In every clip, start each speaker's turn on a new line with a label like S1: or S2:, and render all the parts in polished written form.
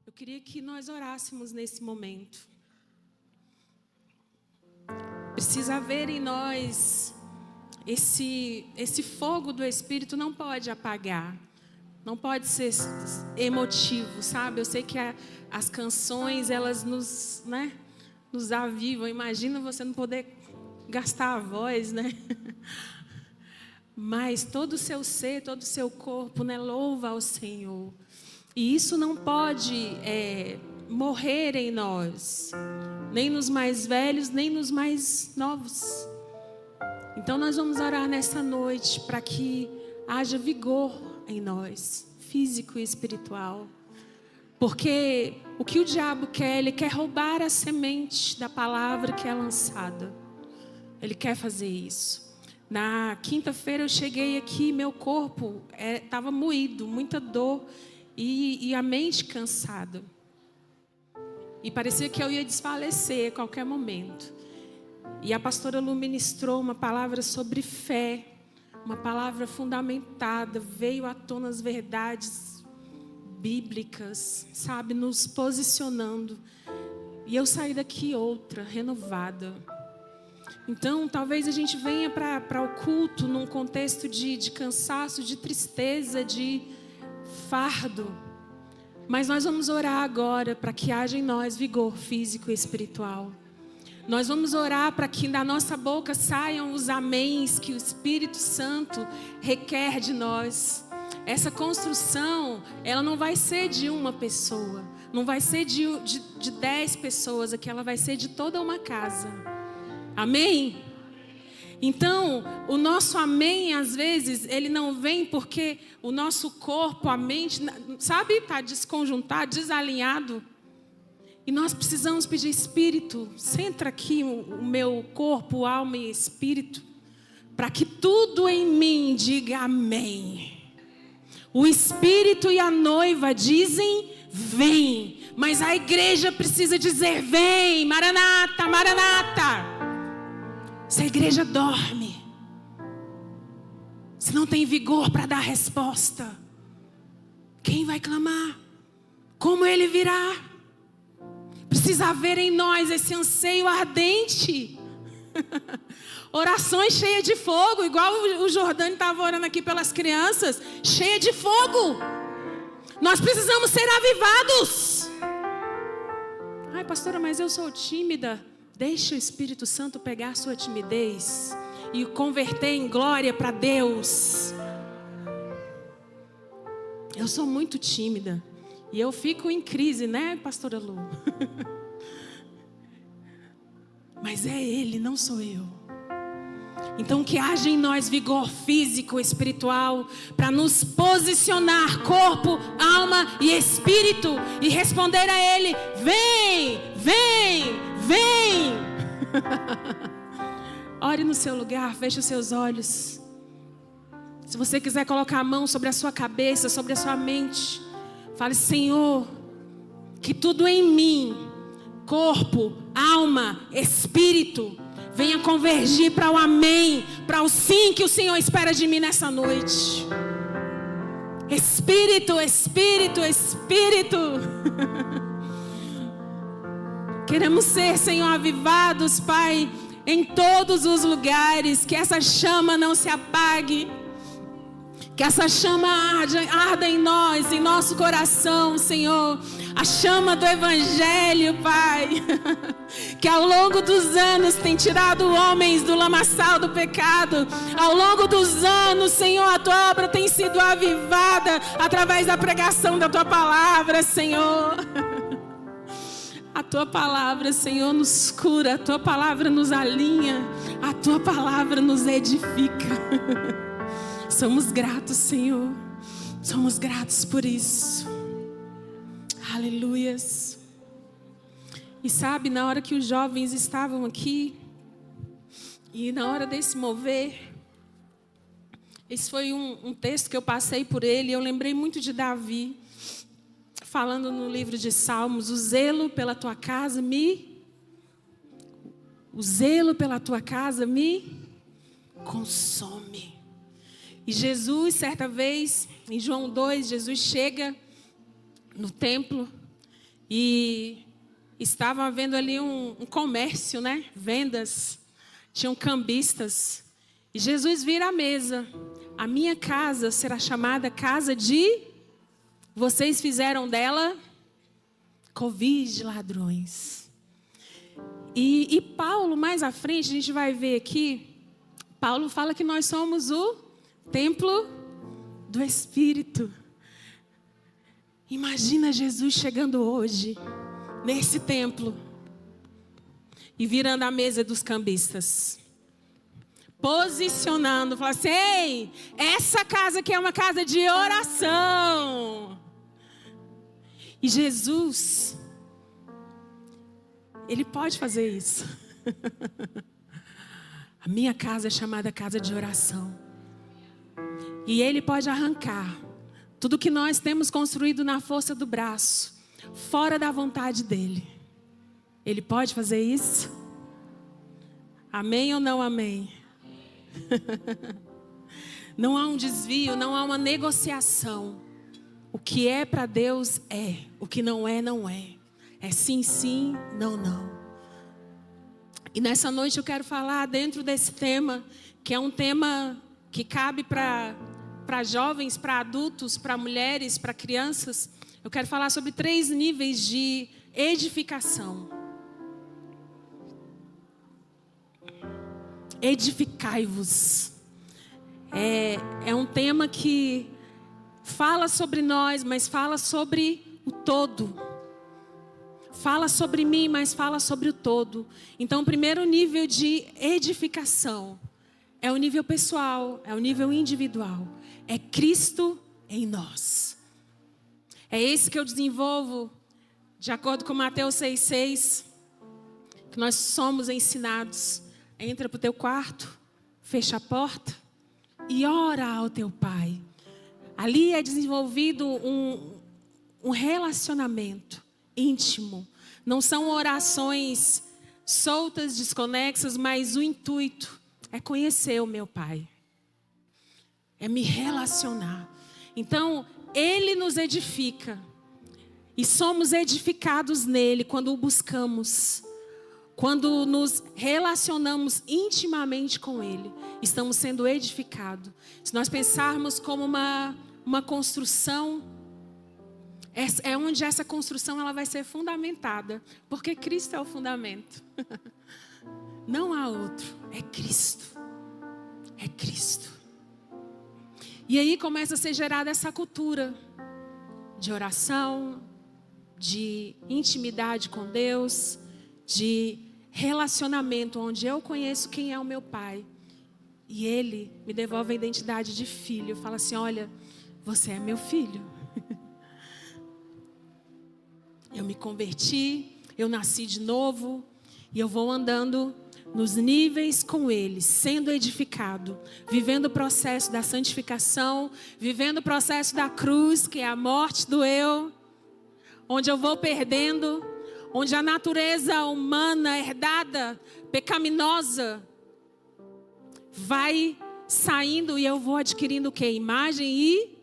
S1: Eu queria que nós orássemos nesse momento. Precisa haver em nós esse fogo do Espírito, não pode apagar. Não pode ser emotivo, sabe? Eu sei que as canções, elas nos avivam. Imagina você não poder gastar a voz, né? Mas todo o seu ser, todo o seu corpo, né, louva ao Senhor. E isso não pode morrer em nós, nem nos mais velhos, nem nos mais novos. Então nós vamos orar nessa noite para que haja vigor em nós, físico e espiritual. Porque o que o diabo quer, ele quer roubar a semente da palavra que é lançada. Ele quer fazer isso. Na quinta-feira eu cheguei aqui, meu corpo estava moído, muita dor e a mente cansada. E parecia que eu ia desfalecer a qualquer momento. E a pastora Lu ministrou uma palavra sobre fé, uma palavra fundamentada, veio à tona as verdades bíblicas, sabe, nos posicionando. E eu saí daqui outra, renovada. Então, talvez a gente venha para o culto num contexto de cansaço, de tristeza, de fardo. Mas nós vamos orar agora para que haja em nós vigor físico e espiritual. Nós vamos orar para que da nossa boca saiam os améns que o Espírito Santo requer de nós. Essa construção, ela não vai ser de uma pessoa, não vai ser de 10 pessoas aqui, ela vai ser de toda uma casa. Amém? Então, o nosso amém, às vezes, ele não vem porque o nosso corpo, a mente, sabe, está desconjuntado, desalinhado. E nós precisamos pedir, Espírito, centra aqui o meu corpo, alma e espírito, para que tudo em mim diga amém. O Espírito e a noiva dizem, vem. Mas a igreja precisa dizer, vem, Maranata, Maranata. Se a igreja dorme, se não tem vigor para dar resposta, quem vai clamar? Como ele virá? Precisa haver em nós esse anseio ardente. Orações cheias de fogo, igual o Jordani estava orando aqui pelas crianças, cheia de fogo. Nós precisamos ser avivados. Ai, pastora, mas eu sou tímida. Deixa o Espírito Santo pegar a sua timidez e o converter em glória para Deus. Eu sou muito tímida e eu fico em crise, né, pastora Lu? Mas é Ele, não sou eu. Então que haja em nós vigor físico, espiritual, para nos posicionar, corpo, alma e espírito, e responder a Ele, vem, vem, vem. Ore no seu lugar, feche os seus olhos. Se você quiser colocar a mão sobre a sua cabeça, sobre a sua mente, fale, Senhor, que tudo em mim, corpo, alma, espírito, venha convergir para o amém, para o sim que o Senhor espera de mim nessa noite. Espírito, Espírito, Espírito. Queremos ser, Senhor, avivados, Pai, em todos os lugares. Que essa chama não se apague. Que essa chama arda em nós, em nosso coração, Senhor. A chama do Evangelho, Pai. Que ao longo dos anos tem tirado homens do lamaçal do pecado. Ao longo dos anos, Senhor, a Tua obra tem sido avivada através da pregação da Tua palavra, Senhor. A Tua palavra, Senhor, nos cura. A Tua palavra nos alinha. A Tua palavra nos edifica. Somos gratos, Senhor. Somos gratos por isso. Aleluias. E sabe, na hora que os jovens estavam aqui, e na hora desse mover, esse foi um texto que eu passei por ele, e eu lembrei muito de Davi, falando no livro de Salmos, o zelo pela tua casa me consome. E Jesus, certa vez, em João 2, Jesus chega no templo E estavam havendo ali um comércio, né? Vendas. Tinham cambistas. E Jesus vira à mesa. A minha casa será chamada casa de... Vocês fizeram dela covil de ladrões. E Paulo, mais à frente, a gente vai ver aqui, Paulo fala que nós somos o templo do Espírito. Imagina Jesus chegando hoje, nesse templo, e virando a mesa dos cambistas. Posicionando, falando assim, ei, essa casa aqui é uma casa de oração. E Jesus, Ele pode fazer isso. A minha casa é chamada casa de oração. E Ele pode arrancar tudo que nós temos construído na força do braço, fora da vontade dEle. Ele pode fazer isso? Amém ou não amém? Não há um desvio, não há uma negociação. O que é para Deus é, o que não é, não é. É sim, sim, não, não. E nessa noite eu quero falar dentro desse tema, que é um tema que cabe para jovens, para adultos, para mulheres, para crianças. Eu quero falar sobre 3 níveis de edificação. Edificai-vos. É um tema que fala sobre nós, mas fala sobre o todo. Fala sobre mim, mas fala sobre o todo. Então, o primeiro nível de edificação é o nível pessoal, é o nível individual. É Cristo em nós. É esse que eu desenvolvo, de acordo com Mateus 6,6, que nós somos ensinados. Entra para o teu quarto, fecha a porta e ora ao teu Pai. Ali é desenvolvido um relacionamento íntimo. Não são orações soltas, desconexas, mas o intuito é conhecer o meu Pai. É me relacionar. Então, Ele nos edifica. E somos edificados nele quando o buscamos. Quando nos relacionamos intimamente com Ele, estamos sendo edificados. Se nós pensarmos como uma construção, é onde essa construção ela vai ser fundamentada. Porque Cristo é o fundamento. Não há outro, é Cristo. É Cristo. E aí começa a ser gerada essa cultura de oração, de intimidade com Deus, de relacionamento, onde eu conheço quem é o meu Pai. E Ele me devolve a identidade de filho. Fala assim, olha, você é meu filho. Eu me converti, eu nasci de novo. E eu vou andando nos níveis com Ele, sendo edificado. Vivendo o processo da santificação. Vivendo o processo da cruz, que é a morte do eu. Onde eu vou perdendo, onde a natureza humana herdada, pecaminosa, vai saindo e eu vou adquirindo o quê? Imagem e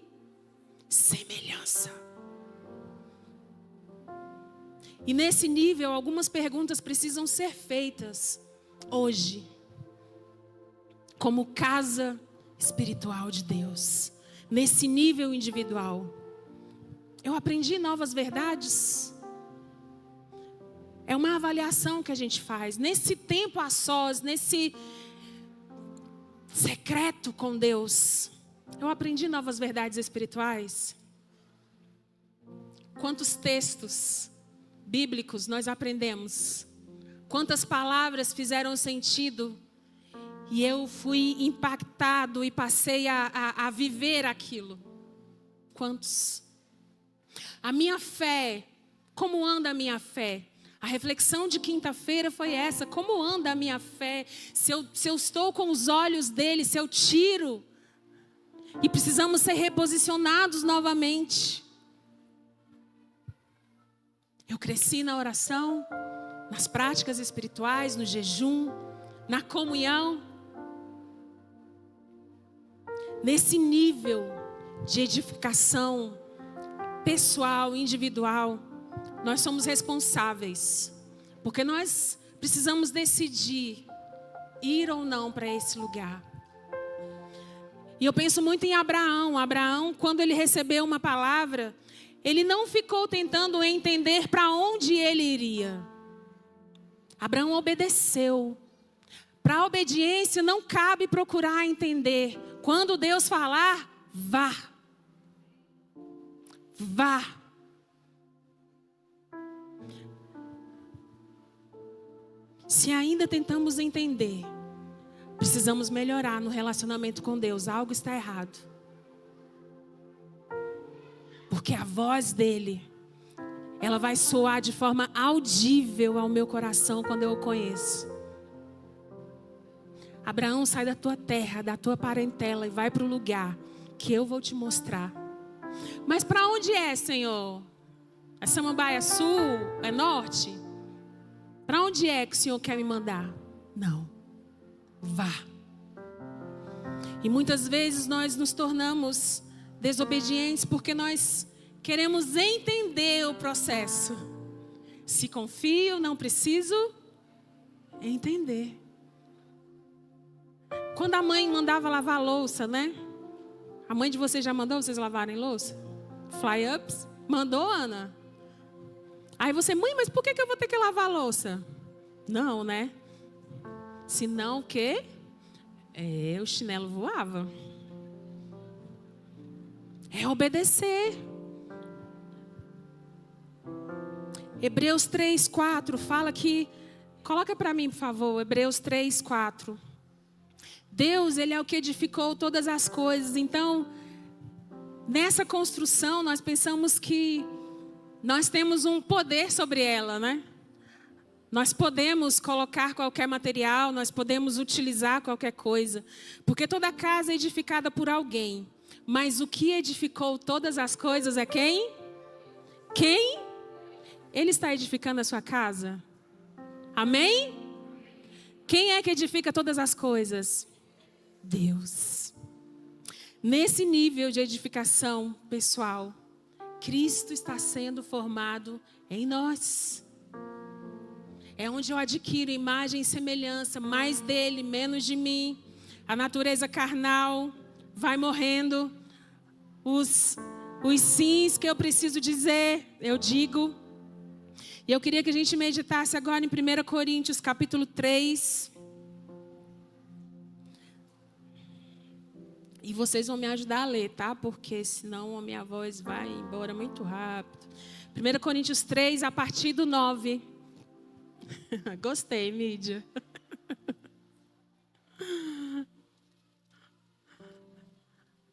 S1: semelhança. E nesse nível, algumas perguntas precisam ser feitas hoje, como casa espiritual de Deus, nesse nível individual. Eu aprendi novas verdades. É uma avaliação que a gente faz. Nesse tempo a sós, nesse secreto com Deus, eu aprendi novas verdades espirituais. Quantos textos bíblicos nós aprendemos? Quantas palavras fizeram sentido? E eu fui impactado e passei a viver aquilo. Quantos? A minha fé, como anda a minha fé? A reflexão de quinta-feira foi essa. Como anda a minha fé? Se eu estou com os olhos dele, se eu tiro. E precisamos ser reposicionados novamente. Eu cresci na oração, nas práticas espirituais, no jejum, na comunhão. Nesse nível de edificação pessoal, individual. nós somos responsáveis, porque nós precisamos decidir ir ou não para esse lugar. E eu penso muito em Abraão. Abraão, quando ele recebeu uma palavra, ele não ficou tentando entender para onde ele iria. Abraão obedeceu. Para a obediência não cabe procurar entender. Quando Deus falar, vá. Vá. Se ainda tentamos entender, precisamos melhorar no relacionamento com Deus. Algo está errado. Porque a voz dele, ela vai soar de forma audível ao meu coração quando eu o conheço. Abraão, sai da tua terra, da tua parentela e vai para o lugar que eu vou te mostrar. Mas para onde é, Senhor? É Samambaia Sul? É Norte? Para onde é que o Senhor quer me mandar? Não. Vá. E muitas vezes nós nos tornamos desobedientes porque nós queremos entender o processo. Se confio, não preciso entender. Quando a mãe mandava lavar a louça, né? A mãe de vocês já mandou vocês lavarem louça? Fly-ups? Mandou, Ana? Aí você, mãe, mas por que eu vou ter que lavar a louça? Não, né? Senão o quê? O chinelo voava. É obedecer. Hebreus 3:4 fala que... Coloca para mim, por favor, Hebreus 3:4. Deus, Ele é o que edificou todas as coisas. Então, nessa construção, nós pensamos que nós temos um poder sobre ela, né? Nós podemos colocar qualquer material, nós podemos utilizar qualquer coisa. Porque toda casa é edificada por alguém. Mas o que edificou todas as coisas é quem? Quem? Ele está edificando a sua casa? Amém? Quem é que edifica todas as coisas? Deus. Nesse nível de edificação pessoal, Cristo está sendo formado em nós. É onde eu adquiro imagem e semelhança, mais dele, menos de mim. A natureza carnal vai morrendo. Os sims que eu preciso dizer, eu digo. E eu queria que a gente meditasse agora em 1 Coríntios, capítulo 3. E vocês vão me ajudar a ler, tá? Porque senão a minha voz vai embora muito rápido. 1 Coríntios 3, a partir do 9. Gostei, mídia.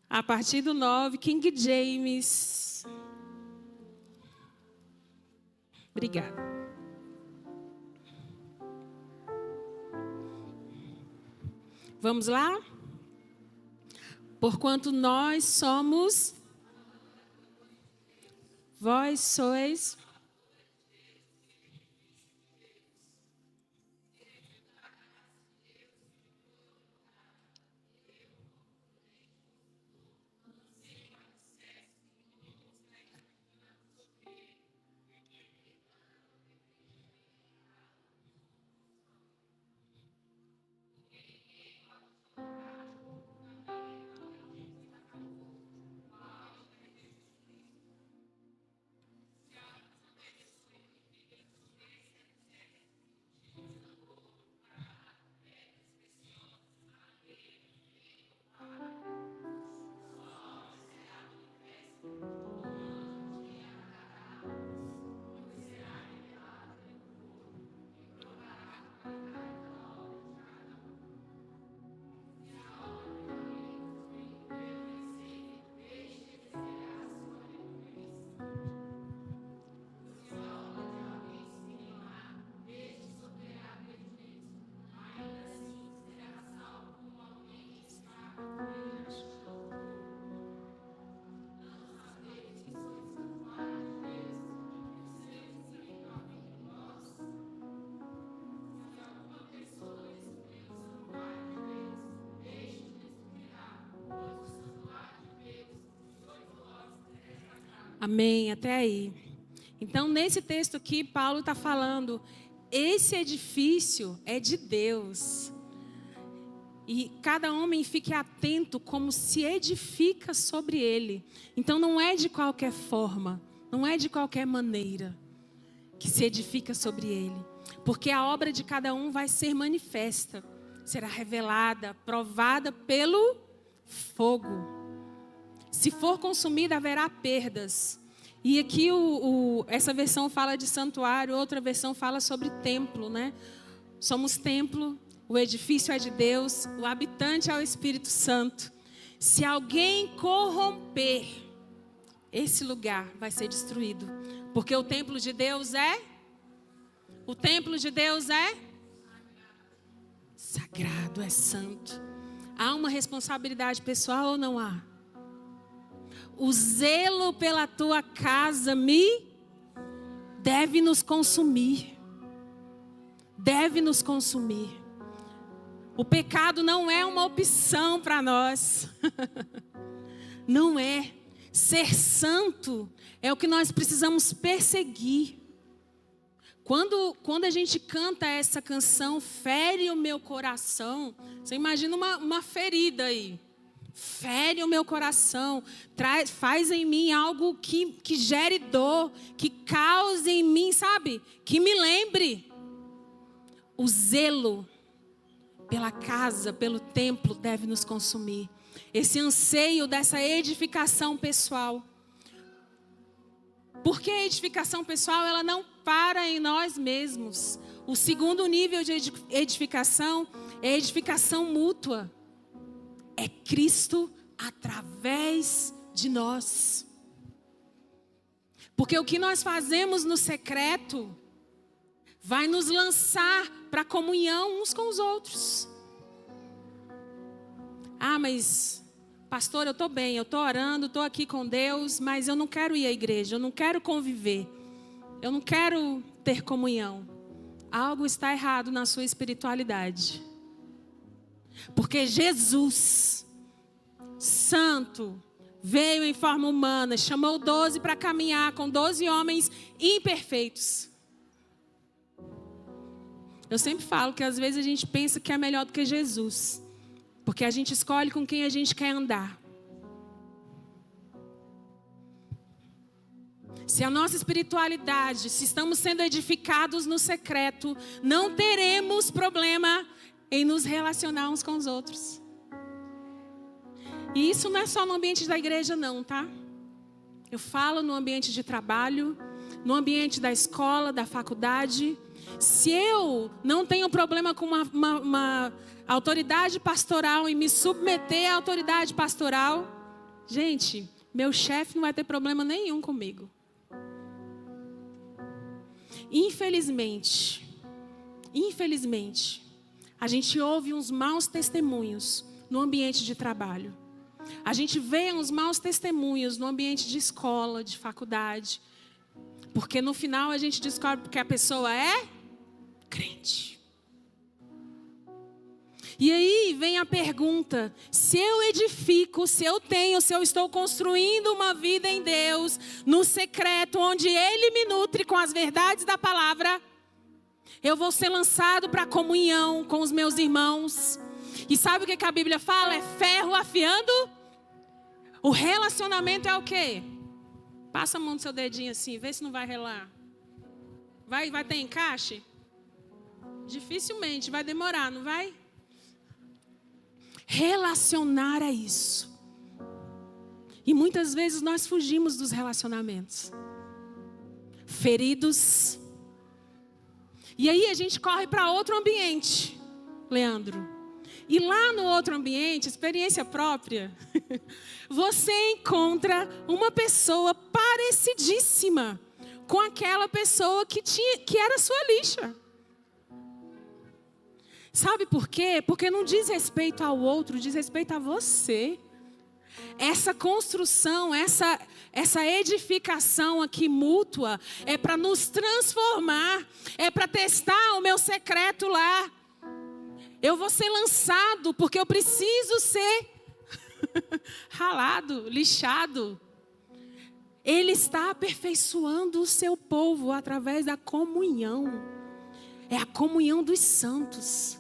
S1: A partir do 9, King James. Obrigada. Vamos lá? Porquanto nós somos, vós sois Amém, até aí. Então, nesse texto aqui, Paulo está falando, esse edifício é de Deus. E cada homem fique atento como se edifica sobre ele. Então, não é de qualquer forma, não é de qualquer maneira que se edifica sobre ele. Porque a obra de cada um vai ser manifesta, será revelada, provada pelo fogo. Se for consumida, haverá perdas. E aqui essa versão fala de santuário, outra versão fala sobre templo, né? Somos templo, o edifício é de Deus, o habitante é o Espírito Santo. Se alguém corromper, esse lugar vai ser destruído. Porque o templo de Deus é? O templo de Deus é? Sagrado, é santo. Há uma responsabilidade pessoal ou não há? O zelo pela tua casa deve nos consumir. Deve nos consumir. O pecado não é uma opção para nós. Não é. Ser santo é o que nós precisamos perseguir. Quando a gente canta essa canção, fere o meu coração. Você imagina uma ferida aí. Fere o meu coração, faz em mim algo que gere dor, que cause em mim, sabe? Que me lembre. O zelo pela casa, pelo templo deve nos consumir. Esse anseio dessa edificação pessoal. Porque a edificação pessoal, ela não para em nós mesmos. O segundo nível de edificação é a edificação mútua. É Cristo através de nós. Porque o que nós fazemos no secreto vai nos lançar para a comunhão uns com os outros. Ah, mas pastor, eu estou bem, eu estou orando, estou aqui com Deus, mas eu não quero ir à igreja, eu não quero conviver, eu não quero ter comunhão. Algo está errado na sua espiritualidade. Porque Jesus, santo, veio em forma humana, chamou 12 para caminhar com 12 homens imperfeitos. Eu sempre falo que às vezes a gente pensa que é melhor do que Jesus. Porque a gente escolhe com quem a gente quer andar. Se a nossa espiritualidade, se estamos sendo edificados no secreto, não teremos problema em nos relacionar uns com os outros. E isso não é só no ambiente da igreja não, tá? Eu falo no ambiente de trabalho, no ambiente da escola, da faculdade. Se eu não tenho problema com uma autoridade pastoral e me submeter à autoridade pastoral, gente, meu chefe não vai ter problema nenhum comigo. Infelizmente, a gente ouve uns maus testemunhos no ambiente de trabalho. A gente vê uns maus testemunhos no ambiente de escola, de faculdade. Porque no final a gente descobre que a pessoa é crente. E aí vem a pergunta: se eu edifico, se eu estou construindo uma vida em Deus, no secreto, onde Ele me nutre com as verdades da palavra, eu vou ser lançado para a comunhão com os meus irmãos. E sabe o que a Bíblia fala? É ferro afiando. O relacionamento é o quê? Passa a mão no seu dedinho assim, vê se não vai relar. Vai ter encaixe? Dificilmente, vai demorar, não vai? Relacionar é isso. E muitas vezes nós fugimos dos relacionamentos. Feridos. E aí a gente corre para outro ambiente, Leandro. E lá no outro ambiente, experiência própria, você encontra uma pessoa parecidíssima com aquela pessoa que era sua lixa. Sabe por quê? Porque não diz respeito ao outro, diz respeito a você. Essa construção, essa edificação aqui mútua é para nos transformar, é para testar o meu secreto lá. Eu vou ser lançado porque eu preciso ser ralado, lixado. Ele está aperfeiçoando o seu povo através da comunhão. É a comunhão dos santos.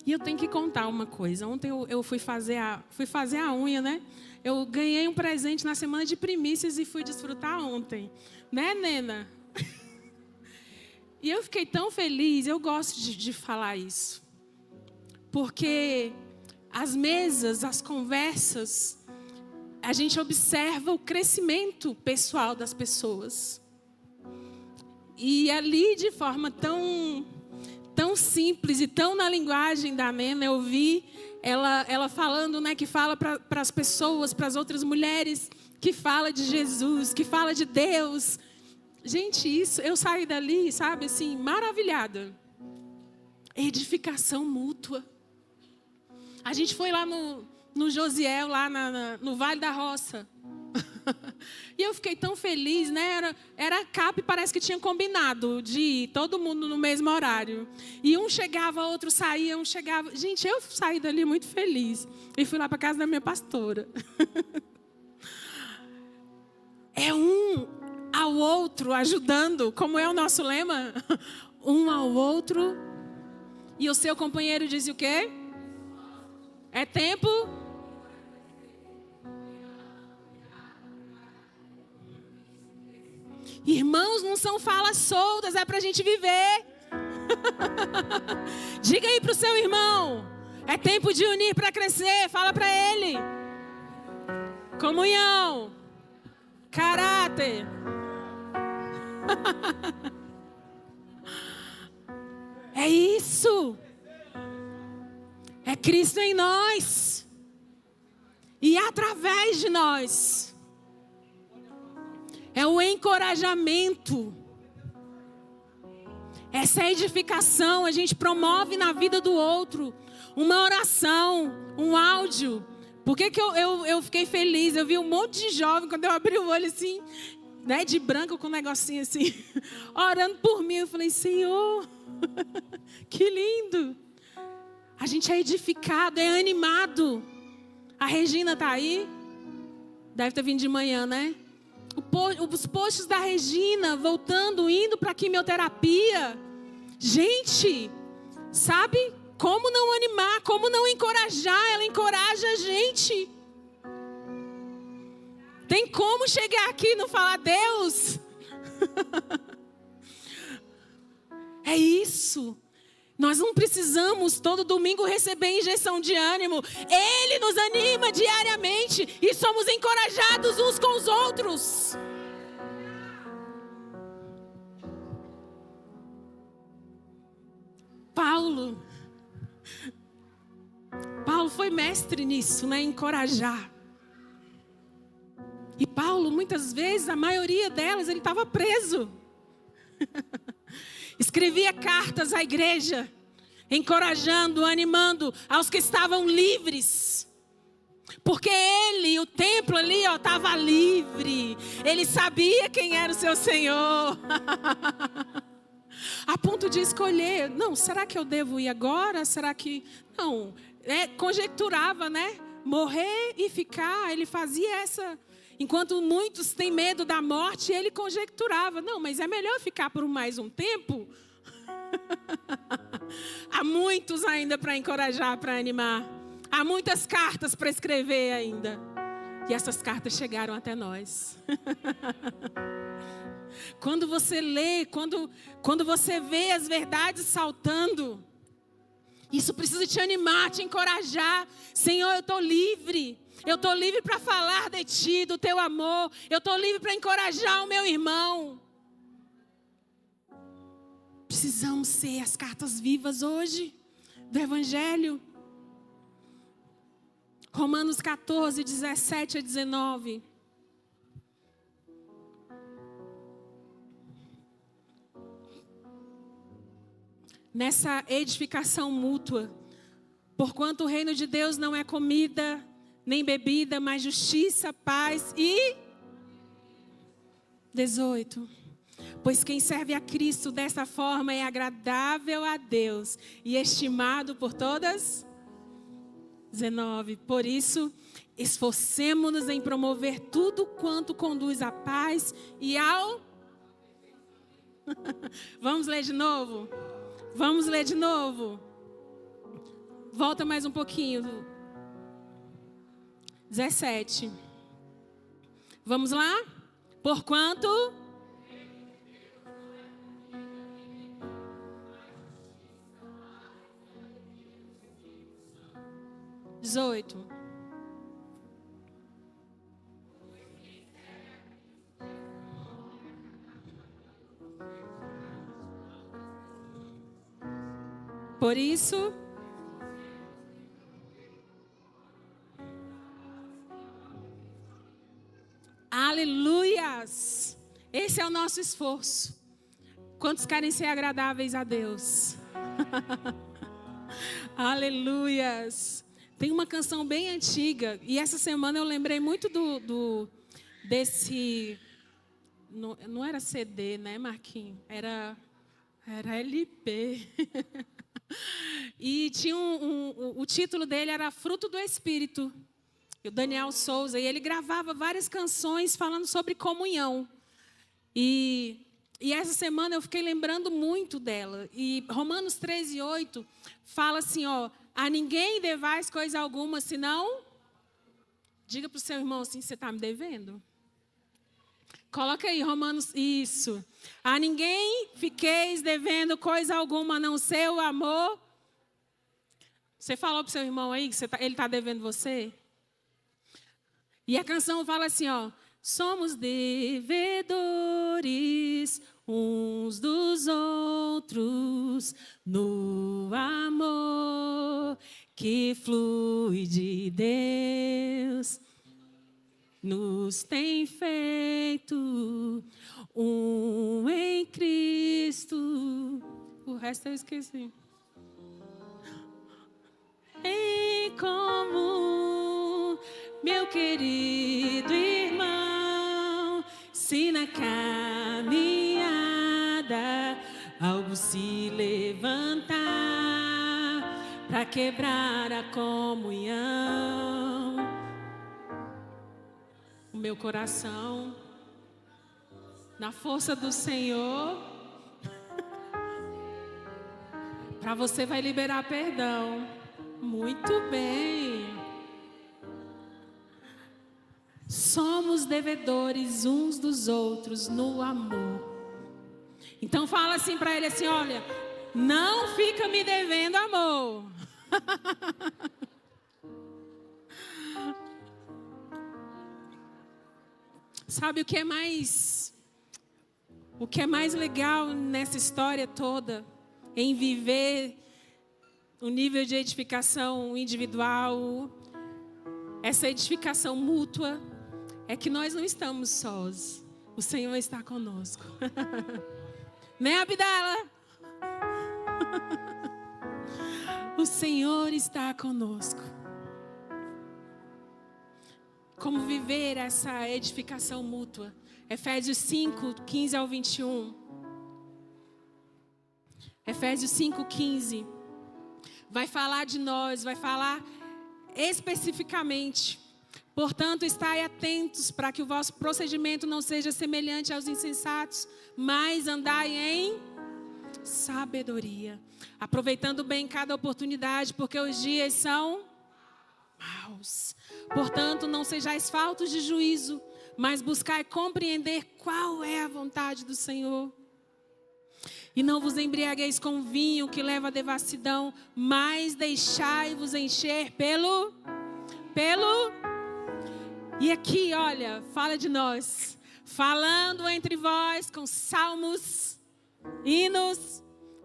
S1: E eu tenho que contar uma coisa. Ontem eu fui fazer a unha, né? Eu ganhei um presente na semana de primícias e fui desfrutar ontem. Né, Nena? E eu fiquei tão feliz. Eu gosto de falar isso. Porque as mesas, as conversas, a gente observa o crescimento pessoal das pessoas. E ali, de forma tão simples e tão na linguagem da Nena, eu vi ela falando, né, que fala para as pessoas, para as outras mulheres, que fala de Jesus, que fala de Deus. Gente, isso, eu saí dali, sabe, assim, maravilhada. Edificação mútua. A gente foi lá no Josiel, lá no Vale da Roça. E eu fiquei tão feliz, né? Era a CAP, parece que tinha combinado de ir todo mundo no mesmo horário. E um chegava, outro saía, um chegava. Gente, eu saí dali muito feliz. E fui lá para casa da minha pastora. É um ao outro ajudando, como é o nosso lema. Um ao outro. E o seu companheiro disse o quê? É tempo. Irmãos, não são falas soltas, é para a gente viver. Diga aí para o seu irmão. É tempo de unir para crescer. Fala para ele. Comunhão. Caráter. É isso. É Cristo em nós. E através de nós. É o encorajamento. Essa edificação a gente promove na vida do outro. Uma oração, um áudio. Por que eu fiquei feliz? Eu vi um monte de jovem quando eu abri o olho assim, né, de branco com um negocinho assim, orando por mim. Eu falei, Senhor, que lindo. A gente é edificado, é animado. A Regina está aí? Deve ter vindo de manhã, né? Os posts da Regina, voltando, indo para a quimioterapia. Gente, sabe como não animar, como não encorajar? Ela encoraja a gente. Tem como chegar aqui e não falar, Deus? É isso. Nós não precisamos todo domingo receber injeção de ânimo. Ele nos anima diariamente e somos encorajados uns com os outros. Paulo foi mestre nisso, né? Encorajar. E Paulo, muitas vezes, a maioria delas, ele estava preso. Escrevia cartas à igreja, encorajando, animando aos que estavam livres. Porque ele, o templo ali, estava livre. Ele sabia quem era o seu Senhor. A ponto de escolher, não, será que eu devo ir agora? Será que... Não, conjecturava, né? Morrer e ficar, ele fazia essa... Enquanto muitos têm medo da morte, ele conjecturava. Não, mas é melhor ficar por mais um tempo. Há muitos ainda para encorajar, para animar. Há muitas cartas para escrever ainda. E essas cartas chegaram até nós. Quando você lê, quando você vê as verdades saltando, isso precisa te animar, te encorajar. Senhor, eu estou livre. Eu estou livre para falar de Ti, do Teu amor. Eu estou livre para encorajar o meu irmão. Precisamos ser as cartas vivas hoje do Evangelho. Romanos 14, 17 a 19. Nessa edificação mútua. Porquanto o reino de Deus não é comida nem bebida, mas justiça, paz e 18. Pois quem serve a Cristo dessa forma é agradável a Deus e estimado por todas. 19. Por isso, Esforcemo-nos em promover tudo quanto conduz à paz e ao... Vamos ler de novo? Vamos ler de novo? Volta mais um pouquinho. 17. Vamos lá? Porquanto... 18. Por isso, aleluias! Esse é o nosso esforço. Quantos querem ser agradáveis a Deus? Aleluias! Tem uma canção bem antiga, e essa semana eu lembrei muito desse... Não era CD, né, Marquinhos? Era LP. E tinha o título dele era Fruto do Espírito. O Daniel Souza, e ele gravava várias canções falando sobre comunhão. E essa semana eu fiquei lembrando muito dela. E Romanos 13:8 fala assim, ó: a ninguém devais coisa alguma, senão... Diga para o seu irmão assim, você está me devendo? Coloca aí, Romanos, isso. A ninguém fiqueis devendo coisa alguma, a não ser o amor. Você falou para o seu irmão aí que ele está devendo você? E a canção fala assim, ó: somos devedores uns dos outros no amor que flui de Deus. Nos tem feito um em Cristo. O resto eu esqueci. Em comum, meu querido irmão, se na caminhada algo se levantar para quebrar a comunhão, o meu coração, na força do Senhor, para você vai liberar perdão. Muito bem. Somos devedores uns dos outros no amor. Então fala assim para ele assim, olha, não fica me devendo amor. Sabe o que é mais legal nessa história toda? Em viver o nível de edificação individual, essa edificação mútua, é que nós não estamos sós. O Senhor está conosco. Né, Abdala? O Senhor está conosco. Como viver essa edificação mútua? Efésios 5:15 ao 21. Efésios 5:15. Vai falar de nós, vai falar especificamente. Portanto, estai atentos para que o vosso procedimento não seja semelhante aos insensatos, mas andai em sabedoria, aproveitando bem cada oportunidade, porque os dias são maus. Portanto, não sejais faltos de juízo, mas buscai compreender qual é a vontade do Senhor. E não vos embriagueis com vinho que leva à devassidão, mas deixai-vos encher pelo... E aqui, olha, fala de nós. Falando entre vós com salmos, hinos,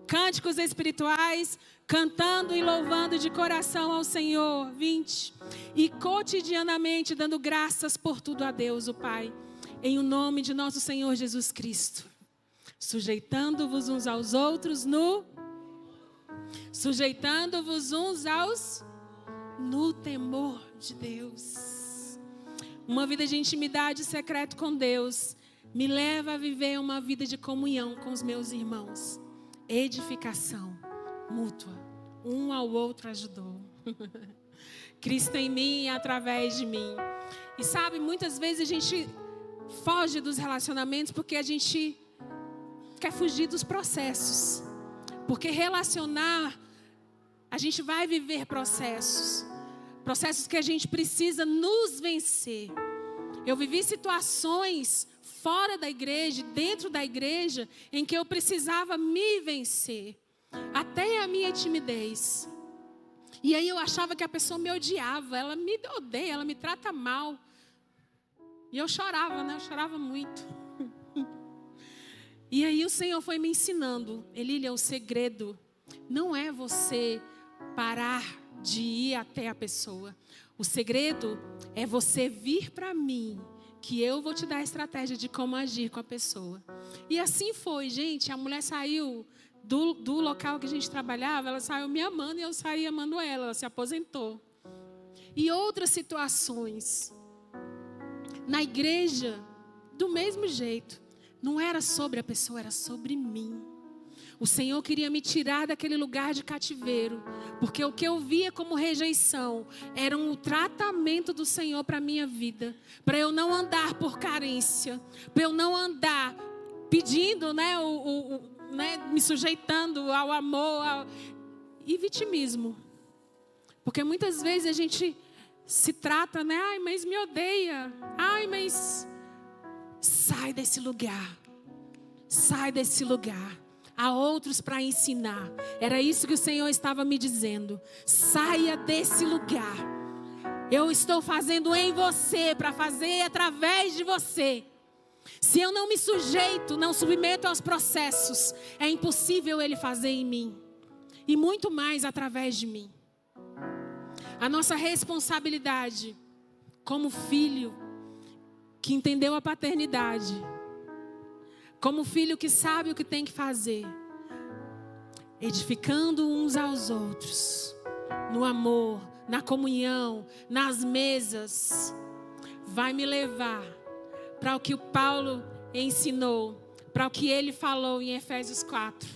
S1: cânticos espirituais, cantando e louvando de coração ao Senhor. 20. E cotidianamente dando graças por tudo a Deus, o Pai, em o nome de nosso Senhor Jesus Cristo. Sujeitando-vos uns aos outros no temor de Deus. Uma vida de intimidade secreta com Deus me leva a viver uma vida de comunhão com os meus irmãos. Edificação mútua. Um ao outro ajudou. Cristo em mim e através de mim. E sabe, muitas vezes a gente foge dos relacionamentos porque a gente quer fugir dos processos. Porque relacionar, a gente vai viver processos. Processos que a gente precisa nos vencer. Eu vivi situações fora da igreja, dentro da igreja, em que eu precisava me vencer. Até a minha timidez. E aí eu achava que a pessoa me odiava. Ela me odeia, ela me trata mal. E eu chorava, né? Eu chorava muito. E aí o Senhor foi me ensinando. Elília, o segredo não é você parar de ir até a pessoa. O segredo é você vir para mim, que eu vou te dar a estratégia de como agir com a pessoa. E assim foi, gente. A mulher saiu do local que a gente trabalhava, ela saiu me amando e eu saí amando ela. Ela se aposentou. E outras situações. Na igreja, do mesmo jeito. Não era sobre a pessoa, era sobre mim. O Senhor queria me tirar daquele lugar de cativeiro. Porque o que eu via como rejeição era um tratamento do Senhor para a minha vida. Para eu não andar por carência. Para eu não andar pedindo, né, me sujeitando ao amor e vitimismo. Porque muitas vezes a gente se trata, né? Ai, mas me odeia. Ai, mas... Sai desse lugar. Sai desse lugar. Há outros para ensinar. Era isso que o Senhor estava me dizendo. Saia desse lugar. Eu estou fazendo em você para fazer através de você. Se eu não me sujeito, não submeto aos processos, é impossível Ele fazer em mim. E muito mais através de mim. A nossa responsabilidade como filho que entendeu a paternidade, como filho que sabe o que tem que fazer, edificando uns aos outros, no amor, na comunhão, nas mesas, vai me levar para o que o Paulo ensinou, para o que ele falou em Efésios 4.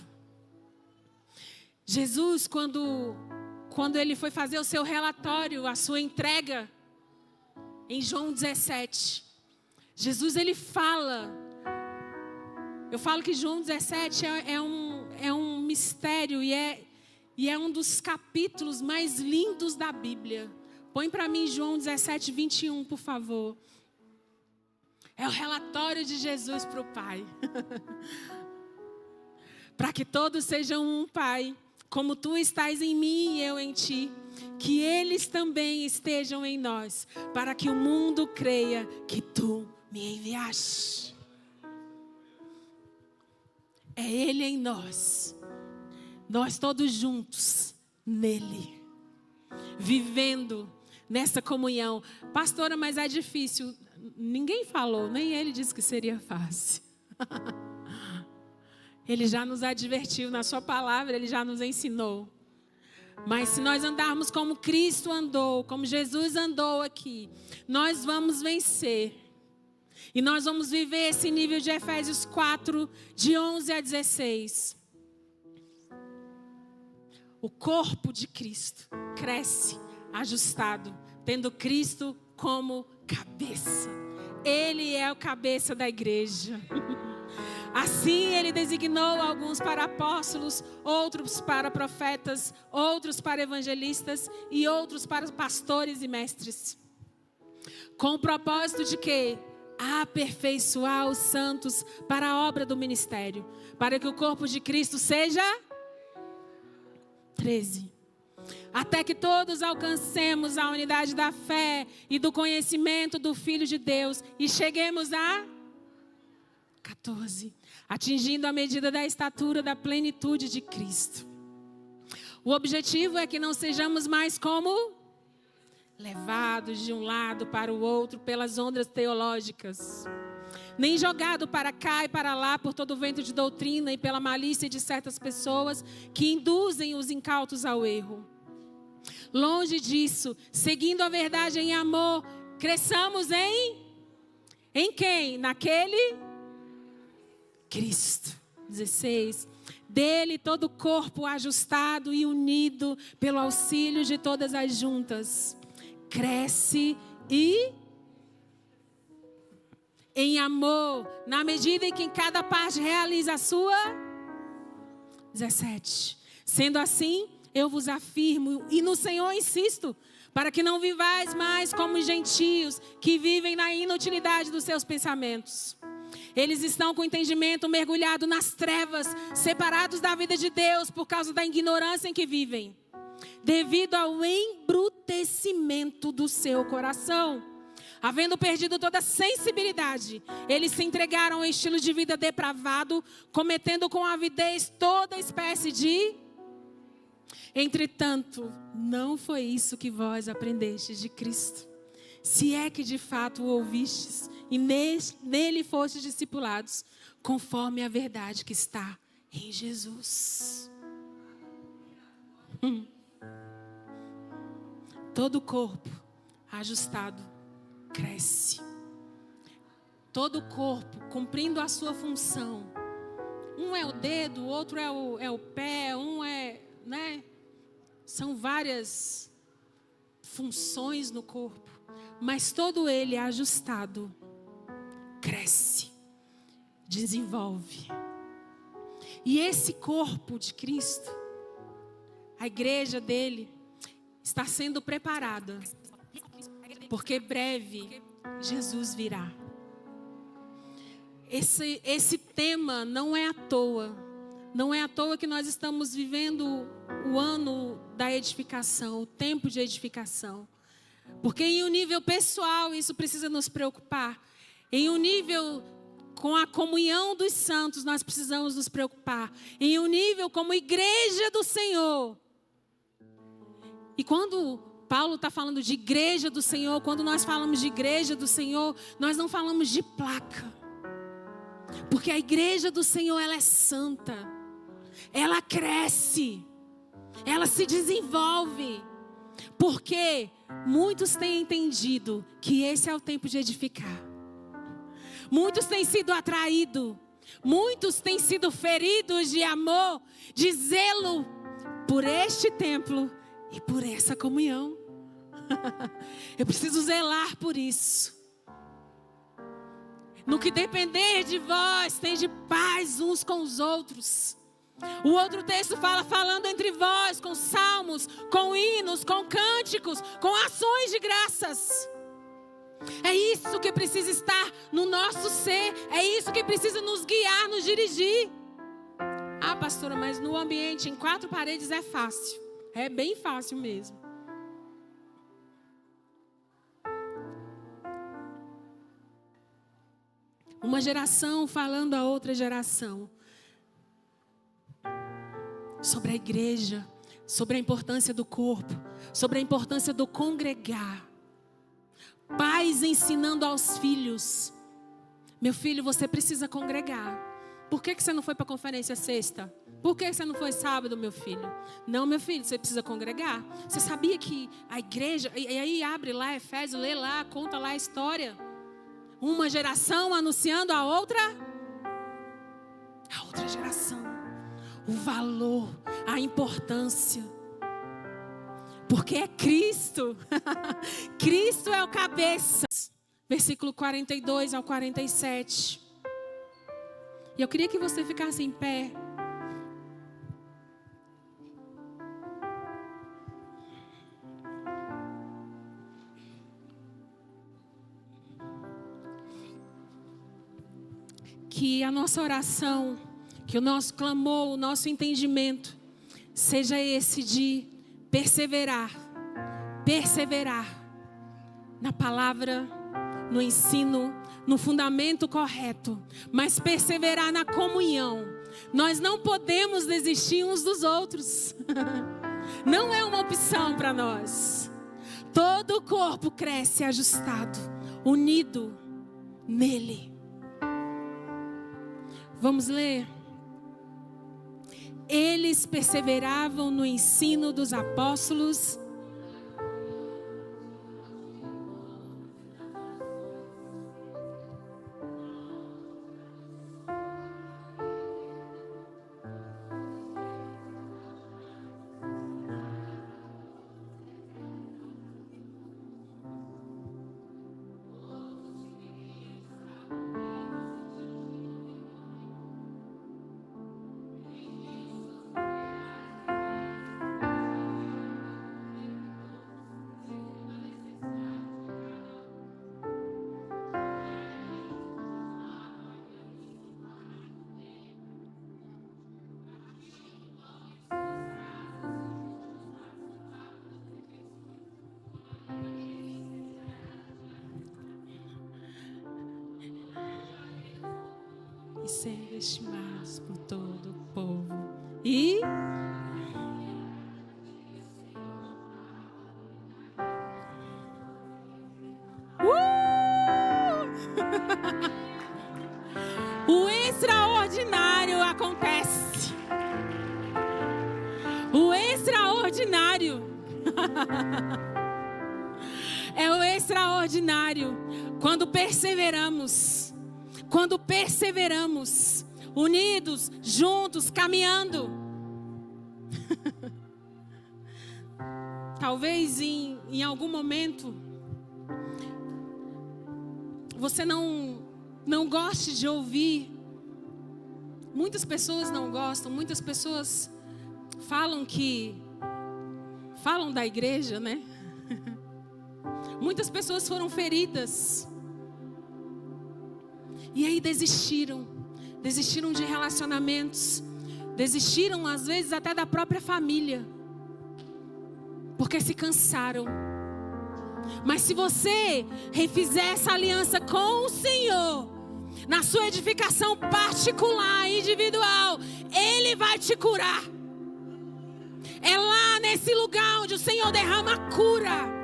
S1: Jesus, quando ele foi fazer o seu relatório, a sua entrega, em João 17, Jesus, ele fala. Eu falo que João 17 é um mistério e é um dos capítulos mais lindos da Bíblia. Põe para mim João 17, 21, por favor. É o relatório de Jesus para o Pai. Para que todos sejam um, Pai, como Tu estás em mim e eu em Ti. Que eles também estejam em nós, para que o mundo creia que Tu me enviaste. É Ele em nós. Nós todos juntos nele. Vivendo nessa comunhão. Pastora, mas é difícil. Ninguém falou, nem Ele disse que seria fácil. Ele já nos advertiu na sua palavra, Ele já nos ensinou. Mas se nós andarmos como Cristo andou, como Jesus andou aqui, nós vamos vencer. E nós vamos viver esse nível de Efésios 4, de 11 a 16. O corpo de Cristo cresce ajustado, tendo Cristo como cabeça. Ele é o cabeça da igreja. Assim Ele designou alguns para apóstolos, outros para profetas, outros para evangelistas e outros para pastores e mestres. Com o propósito de quê? Aperfeiçoar os santos para a obra do ministério, para que o corpo de Cristo seja 13. Até que todos alcancemos a unidade da fé e do conhecimento do Filho de Deus e cheguemos a 14. Atingindo a medida da estatura da plenitude de Cristo. O objetivo é que não sejamos mais como levados de um lado para o outro pelas ondas teológicas, nem jogado para cá e para lá por todo o vento de doutrina e pela malícia de certas pessoas que induzem os incautos ao erro. Longe disso, seguindo a verdade em amor, cresçamos em quem? Naquele Cristo. 16. Dele todo o corpo ajustado e unido pelo auxílio de todas as juntas. cresce e em amor, na medida em que cada parte realiza a sua. 17. Sendo assim, eu vos afirmo e no Senhor insisto, para que não vivais mais como gentios que vivem na inutilidade dos seus pensamentos. Eles estão com o entendimento mergulhado nas trevas, separados da vida de Deus por causa da ignorância em que vivem, devido ao embrutecimento do seu coração. Havendo perdido toda sensibilidade, eles se entregaram a um estilo de vida depravado, cometendo com avidez toda espécie de... Entretanto, não foi isso que vós aprendestes de Cristo, se é que de fato o ouvistes e nele fostes discipulados, conforme a verdade que está em Jesus. Todo corpo ajustado cresce. Todo corpo cumprindo a sua função. Um é o dedo, o outro é o pé, um é, né? São várias funções no corpo, mas todo ele ajustado cresce, desenvolve. E esse corpo de Cristo, a igreja dele, está sendo preparada, porque breve Jesus virá. Esse tema não é à toa. Não é à toa que nós estamos vivendo o ano da edificação, o tempo de edificação. Porque em um nível pessoal isso precisa nos preocupar. Em um nível com a comunhão dos santos nós precisamos nos preocupar. Em um nível como igreja do Senhor. E quando Paulo está falando de igreja do Senhor, quando nós falamos de igreja do Senhor, nós não falamos de placa. Porque a igreja do Senhor, ela é santa. Ela cresce. Ela se desenvolve. Porque muitos têm entendido que esse é o tempo de edificar. Muitos têm sido atraídos. Muitos têm sido feridos de amor, de zelo por este templo e por essa comunhão. Eu preciso zelar por isso. No que depender de vós, tende paz uns com os outros. O outro texto fala, falando entre vós, com salmos, com hinos, com cânticos, com ações de graças. É isso que precisa estar no nosso ser. É isso que precisa nos guiar, nos dirigir. Ah, pastora, mas no ambiente, em 4 paredes é fácil. É bem fácil mesmo. Uma geração falando a outra geração sobre a igreja, sobre a importância do corpo, sobre a importância do congregar. Pais ensinando aos filhos: meu filho, você precisa congregar. Por que você não foi para a conferência sexta? Por que você não foi sábado, meu filho? Não, meu filho, você precisa congregar. Você sabia que a igreja... E aí abre lá Efésios, lê lá, conta lá a história. Uma geração anunciando a outra geração. O valor, a importância. Porque é Cristo. Cristo é o cabeça. Versículo 42 ao 47. E eu queria que você ficasse em pé. Que a nossa oração, que o nosso clamor, o nosso entendimento seja esse de perseverar na palavra, no ensino, no fundamento correto, mas perseverar na comunhão. Nós não podemos desistir uns dos outros. Não é uma opção para nós. Todo o corpo cresce ajustado, unido nele. Vamos ler? Eles perseveravam no ensino dos apóstolos. e sendo estimados por todo o povo. E o extraordinário acontece. O extraordinário é o extraordinário quando perseveramos, unidos, juntos, caminhando. Talvez em algum momento você não goste de ouvir. Muitas pessoas não gostam, muitas pessoas falam da igreja, né? Muitas pessoas foram feridas. E aí desistiram de relacionamentos, desistiram às vezes até da própria família, porque se cansaram. Mas se você refizer essa aliança com o Senhor, na sua edificação particular, individual, Ele vai te curar. É lá nesse lugar onde o Senhor derrama a cura,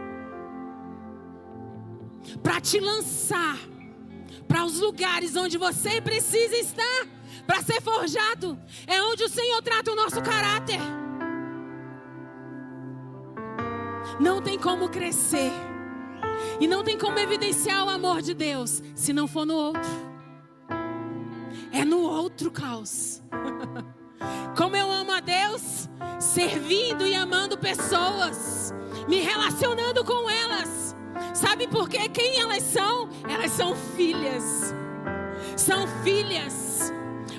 S1: para te lançar para os lugares onde você precisa estar, para ser forjado. É onde o Senhor trata o nosso caráter. Não tem como crescer e não tem como evidenciar o amor de Deus se não for no outro. É no outro, Klaus. Como eu amo a Deus, servindo e amando pessoas, me relacionando com elas. Sabe por quê? Quem elas são? Elas são filhas. São filhas.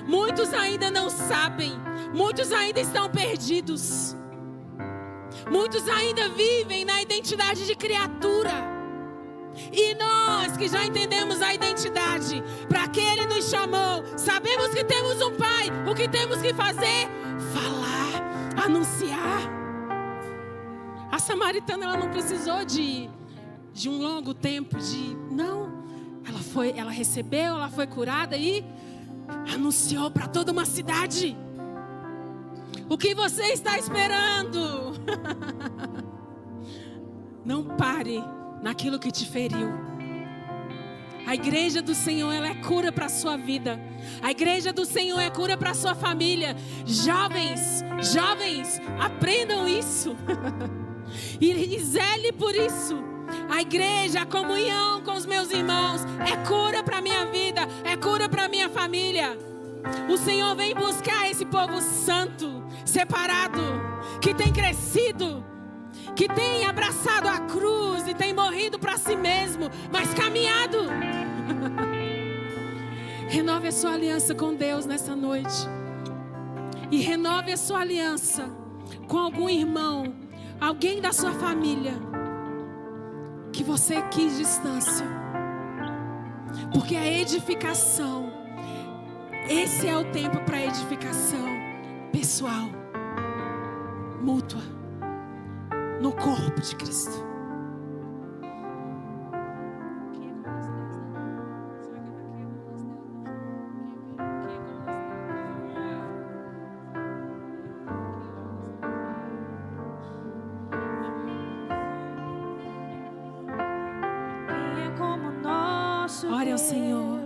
S1: Muitos ainda não sabem. Muitos ainda estão perdidos. Muitos ainda vivem na identidade de criatura. E nós que já entendemos a identidade para que Ele nos chamou, sabemos que temos um Pai. O que temos que fazer? Falar, anunciar. A samaritana, ela não precisou de um longo tempo não. Ela recebeu, ela foi curada e anunciou para toda uma cidade. O que você está esperando? Não pare naquilo que te feriu. A igreja do Senhor, ela é cura para a sua vida. A igreja do Senhor é cura para a sua família. Jovens, aprendam isso. E zele por isso. A igreja, a comunhão com os meus irmãos é cura para a minha vida, é cura para a minha família. O Senhor vem buscar esse povo santo, separado, que tem crescido, que tem abraçado a cruz e tem morrido para si mesmo, mas caminhado. Renove a sua aliança com Deus nessa noite. E renove a sua aliança com algum irmão, alguém da sua família que você quis distância. Porque a edificação, esse é o tempo para edificação pessoal, mútua, no corpo de Cristo. Ore ao Senhor.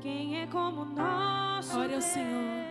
S2: Quem é como nosso
S1: Ore ao Senhor.